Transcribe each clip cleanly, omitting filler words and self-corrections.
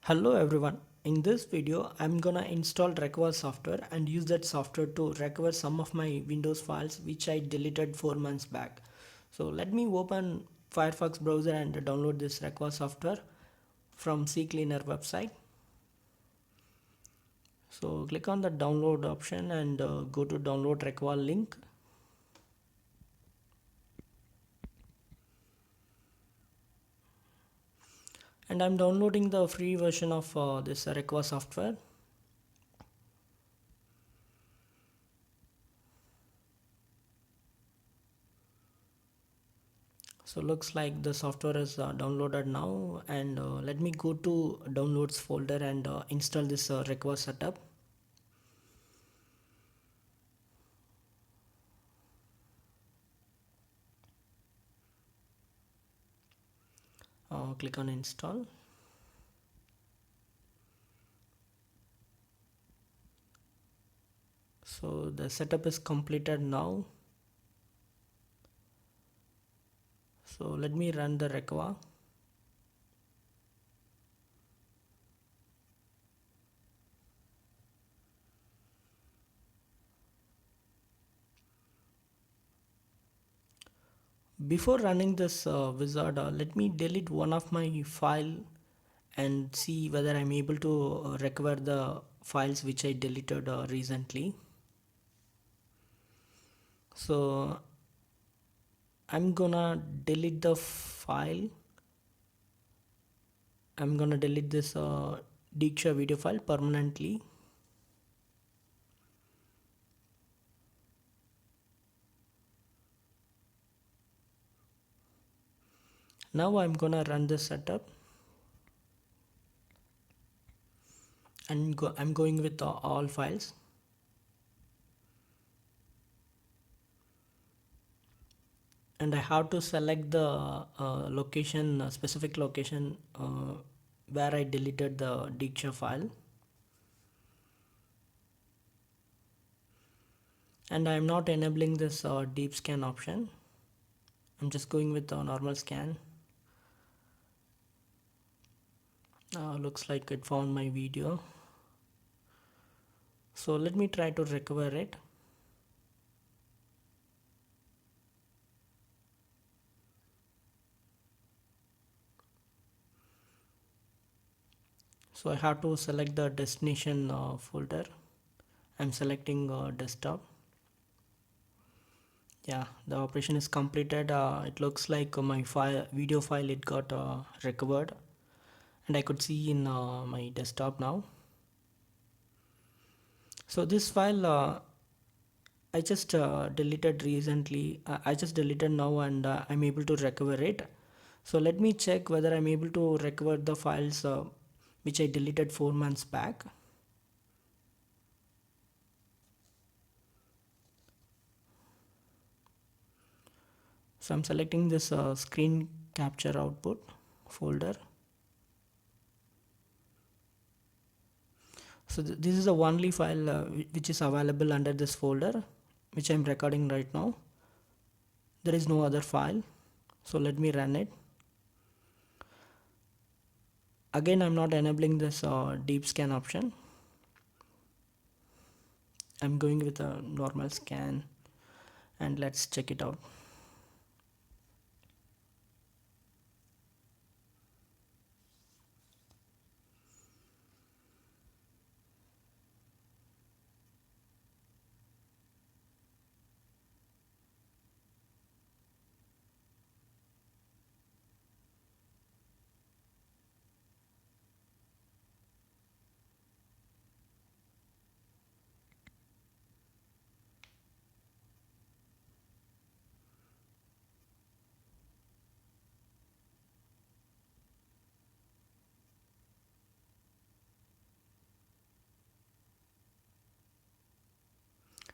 Hello everyone. In this video, I'm gonna install Recuva software and use that software to recover some of my Windows files which I deleted 4 months back. So let me open Firefox browser and download this Recuva software from CCleaner website. So click on the download option and go to download Recuva link. And I'm downloading the free version of this Recuva software. So looks like the software is downloaded now, and let me go to downloads folder and install this Recuva setup. Click on install. So the setup is completed now. So let me run the Recuva. Before running this wizard, let me delete one of my file and see whether I'm able to recover the files which I deleted recently. So I'm gonna delete the file. I'm gonna delete this Diksha video file permanently. Now I'm gonna run this setup and I'm going with all files. And I have to select the location, specific location where I deleted the Diksha file. And I'm not enabling this deep scan option. I'm just going with the normal scan. Looks like it found my video. So let me try to recover it. So I have to select the destination folder. I'm selecting desktop. Yeah, the operation is completed. It looks like my video file, it got recovered, and I could see in my desktop now. So this file I just deleted recently. I just deleted now, and I'm able to recover it. So let me check whether I'm able to recover the files which I deleted 4 months back. So I'm selecting this screen capture output folder. So this is the only file which is available under this folder which I'm recording right now. There is no other file. So let me run it. Again, I'm not enabling this deep scan option. I'm going with a normal scan, and let's check it out.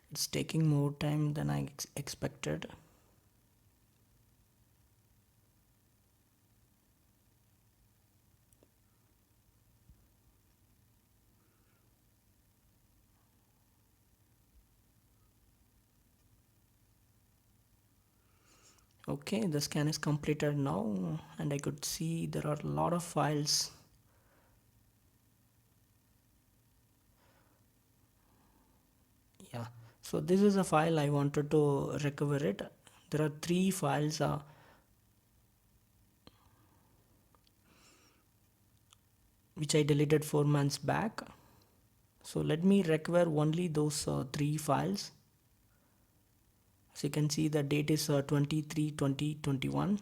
It's taking more time than I expected. Okay, the scan is completed now, and I could see there are a lot of files So this is a file I wanted to recover it. There are three files which I deleted 4 months back. So let me recover only those three files. So you can see the date is 23/20/21,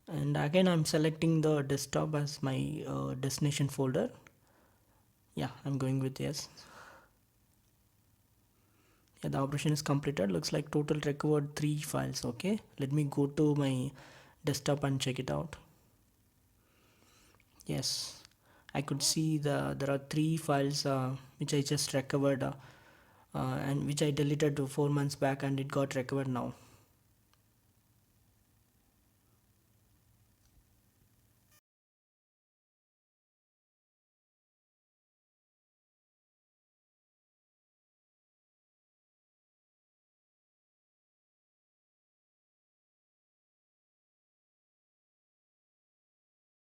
and again I'm selecting the desktop as my destination folder. Yeah, I'm going with yes. Yeah, the operation is completed. Looks like total recovered three files. Okay, let me go to my desktop and check it out. Yes, I could see there are three files which I just recovered and which I deleted 4 months back, and it got recovered now.